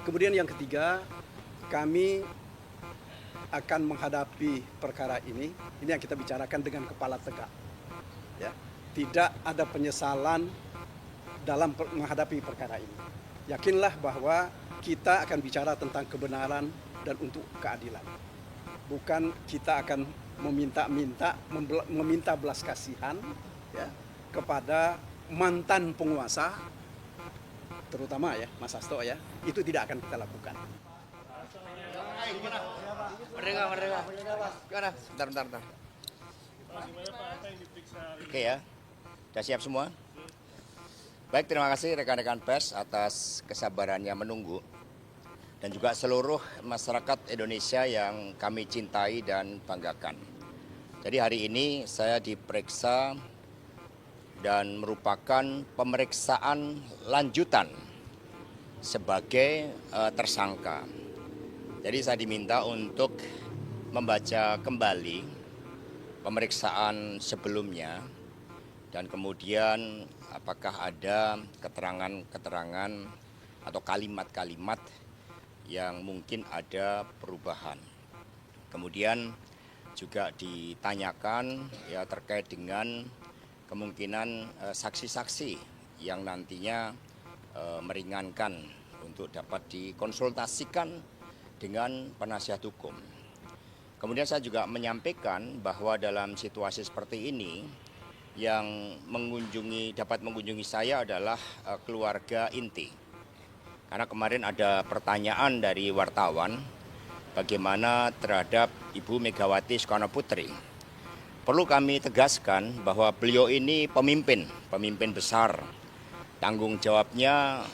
Kemudian yang ketiga, kami akan menghadapi perkara ini yang kita bicarakan dengan kepala tegak. Ya, tidak ada penyesalan dalam menghadapi perkara ini. Yakinlah bahwa kita akan bicara tentang kebenaran dan untuk keadilan. Bukan kita akan meminta belas kasihan ya, kepada mantan penguasa, terutama ya Mas Hasto ya, itu tidak akan kita lakukan. Merdeka. Gimana? Bentar. Oke ya, sudah siap semua? Baik, terima kasih rekan-rekan pers atas kesabarannya menunggu. Dan juga seluruh masyarakat Indonesia yang kami cintai dan banggakan. Jadi hari ini saya diperiksa dan merupakan pemeriksaan lanjutan sebagai tersangka. Jadi saya diminta untuk membaca kembali pemeriksaan sebelumnya dan kemudian apakah ada keterangan-keterangan atau kalimat-kalimat yang mungkin ada perubahan. Kemudian juga ditanyakan ya terkait dengan kemungkinan saksi-saksi yang nantinya meringankan untuk dapat dikonsultasikan dengan penasihat hukum. Kemudian saya juga menyampaikan bahwa dalam situasi seperti ini yang dapat mengunjungi saya adalah keluarga inti. Karena kemarin ada pertanyaan dari wartawan bagaimana terhadap Ibu Megawati Soekarno Putri. Perlu kami tegaskan bahwa beliau ini pemimpin besar. Tanggung jawabnya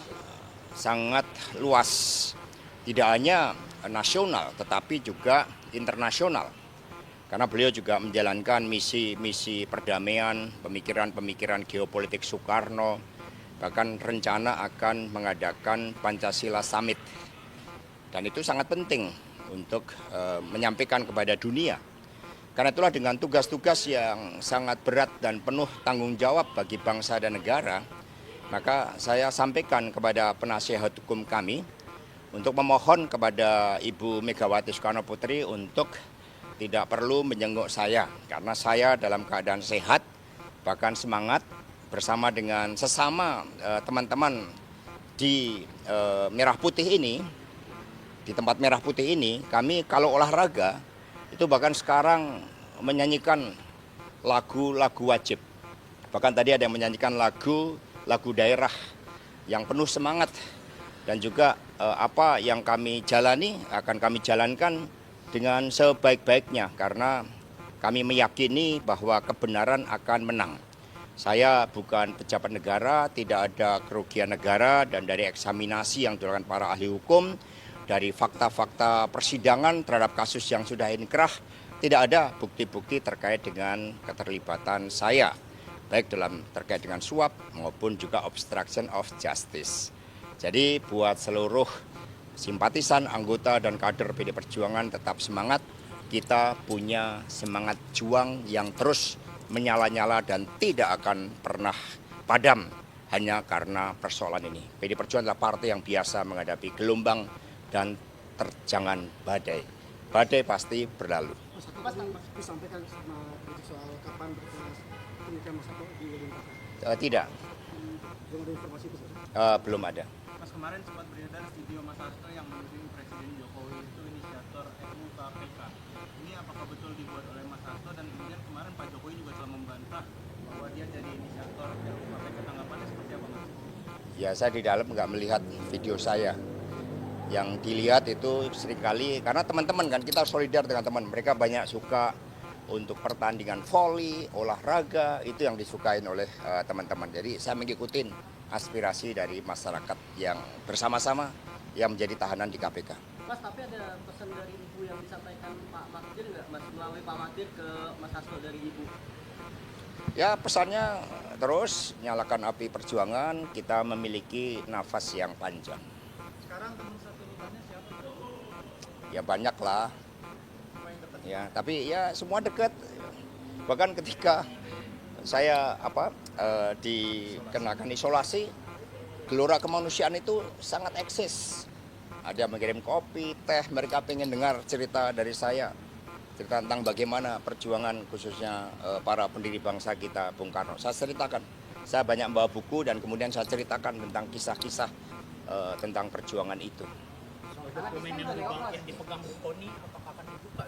sangat luas. Tidak hanya nasional tetapi juga internasional. Karena beliau juga menjalankan misi perdamaian, pemikiran geopolitik Soekarno, bahkan rencana akan mengadakan Pancasila Summit. Dan itu sangat penting untuk menyampaikan kepada dunia. Karena itulah dengan tugas-tugas yang sangat berat dan penuh tanggung jawab bagi bangsa dan negara, maka saya sampaikan kepada penasihat hukum kami untuk memohon kepada Ibu Megawati Soekarno Putri untuk tidak perlu menjenguk saya. Karena saya dalam keadaan sehat, bahkan semangat bersama dengan sesama teman-teman di Merah Putih ini, di tempat Merah Putih ini, kami kalau olahraga itu bahkan sekarang menyanyikan lagu-lagu wajib. Bahkan tadi ada yang menyanyikan lagu daerah yang penuh semangat. Dan juga apa yang kami jalani akan kami jalankan dengan sebaik-baiknya karena kami meyakini bahwa kebenaran akan menang. Saya bukan pejabat negara, tidak ada kerugian negara, dan dari eksaminasi yang dilakukan para ahli hukum, dari fakta-fakta persidangan terhadap kasus yang sudah inkrah, tidak ada bukti-bukti terkait dengan keterlibatan saya, baik terkait dengan suap maupun juga obstruction of justice. Jadi buat seluruh simpatisan, anggota, dan kader PD Perjuangan tetap semangat. Kita punya semangat juang yang terus menyala-nyala dan tidak akan pernah padam hanya karena persoalan ini. PD Perjuangan adalah partai yang biasa menghadapi gelombang dan terjangan badai. Badai pasti berlalu. Mas disampaikan soal kapan pernikahan Mas Hasto diumumkan? Tidak. Belum ada informasi itu? Belum ada. Mas, kemarin sempat beredar video Mas Hasto yang menuding Presiden Jokowi itu inisiator RUU KPK. Ini apakah betul dibuat oleh Mas Hasto, dan kemudian kemarin Pak Jokowi juga telah membantah bahwa dia jadi inisiator RUU KPK. Tanggapannya seperti apa, Mas? Ya, saya di dalam nggak melihat video saya. Yang dilihat itu seringkali karena teman-teman kan kita solidar dengan teman. Mereka banyak suka untuk pertandingan voli, olahraga, itu yang disukain oleh teman-teman. Jadi saya mengikuti aspirasi dari masyarakat yang bersama-sama yang menjadi tahanan di KPK. Mas, tapi ada pesan dari Ibu yang disampaikan Pak Magdir nggak, Mas, melalui Pak Magdir ke Mas Hasto dari Ibu? Ya, pesannya terus nyalakan api perjuangan, kita memiliki nafas yang panjang. Sekarang teman satu rupanya siapa? Ya banyak lah. Ya, tapi ya semua dekat. Bahkan ketika saya dikenakan isolasi, gelora kemanusiaan itu sangat eksis. Ada mengirim kopi, teh, mereka pengen dengar cerita dari saya. Cerita tentang bagaimana perjuangan khususnya para pendiri bangsa kita, Bung Karno. Saya ceritakan, saya banyak membawa buku dan kemudian saya ceritakan tentang kisah-kisah tentang perjuangan itu. Dokumen yang dipegang Bu Koni apakah akan dibuka?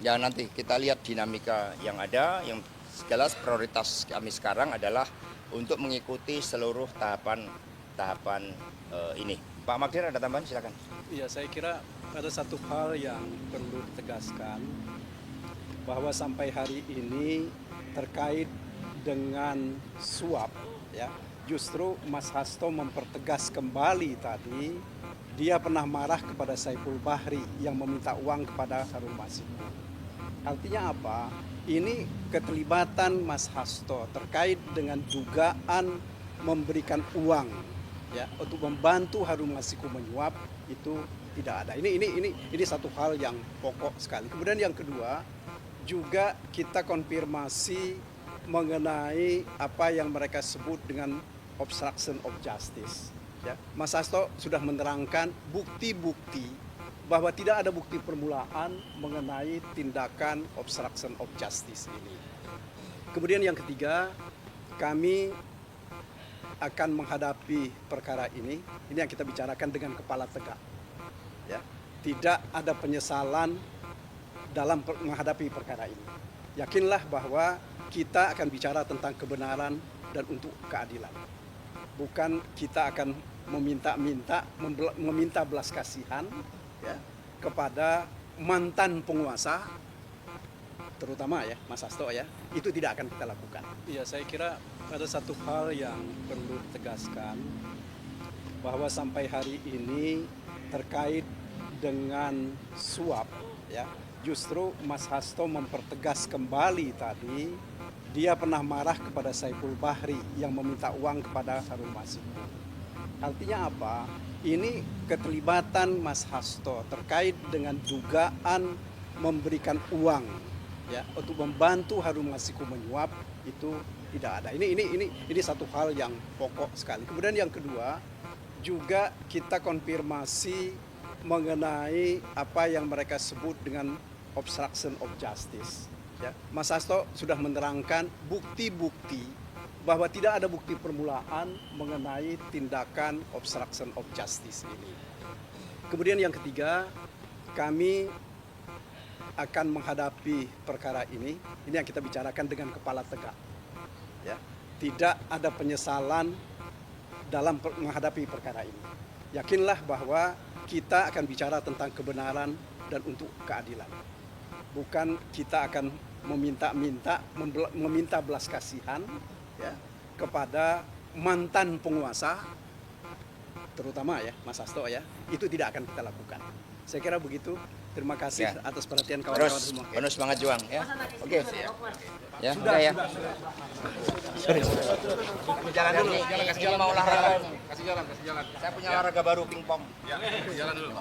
Ya nanti kita lihat dinamika yang ada, yang segala prioritas kami sekarang adalah untuk mengikuti seluruh tahapan ini. Pak Magdir ada tambahan, silakan. Iya, saya kira ada satu hal yang perlu ditegaskan bahwa sampai hari ini terkait dengan suap, ya, justru Mas Hasto mempertegas kembali tadi dia pernah marah kepada Saiful Bahri yang meminta uang kepada Harun Masiku. Artinya apa? Ini keterlibatan Mas Hasto terkait dengan dugaan memberikan uang, ya, untuk membantu Harun Masiku menyuap itu tidak ada. Ini satu hal yang pokok sekali. Kemudian yang kedua juga kita konfirmasi mengenai apa yang mereka sebut dengan obstruction of justice. Ya, Mas Hasto sudah menerangkan bukti-bukti bahwa tidak ada bukti permulaan mengenai tindakan obstruction of justice ini. Kemudian yang ketiga, kami akan menghadapi perkara ini yang kita bicarakan dengan kepala tegak. Ya, tidak ada penyesalan dalam menghadapi perkara ini. Yakinlah bahwa kita akan bicara tentang kebenaran dan untuk keadilan. Bukan kita akan meminta belas kasihan, ya, kepada mantan penguasa, terutama ya Mas Hasto, ya, itu tidak akan kita lakukan. Iya, saya kira ada satu hal yang perlu ditegaskan bahwa sampai hari ini terkait dengan suap, ya, justru Mas Hasto mempertegas kembali tadi dia pernah marah kepada Saiful Bahri yang meminta uang kepada Harun Masiku. Artinya apa? Ini keterlibatan Mas Hasto terkait dengan dugaan memberikan uang, ya, untuk membantu Harun Masiku menyuap itu tidak ada. Ini satu hal yang pokok sekali. Kemudian yang kedua juga kita konfirmasi mengenai apa yang mereka sebut dengan obstruction of justice. Ya, Mas Hasto sudah menerangkan bukti-bukti bahwa tidak ada bukti permulaan mengenai tindakan obstruction of justice ini. Kemudian yang ketiga, kami akan menghadapi perkara ini yang kita bicarakan dengan kepala tegak. Ya, tidak ada penyesalan dalam menghadapi perkara ini. Yakinlah bahwa kita akan bicara tentang kebenaran dan untuk keadilan. Bukan kita akan meminta belas kasihan, ya, kepada mantan penguasa, terutama ya Mas Hasto, ya, itu tidak akan kita lakukan. Saya kira begitu. Terima kasih atas perhatian kawan-kawan semua. Penuh semangat juang, ya. Oke. Ya, sudah ya. Jalan dulu. Kasih jalan, mau olahraga. Kasih jalan. Saya punya olahraga baru, pingpong. Ya, jalan dulu.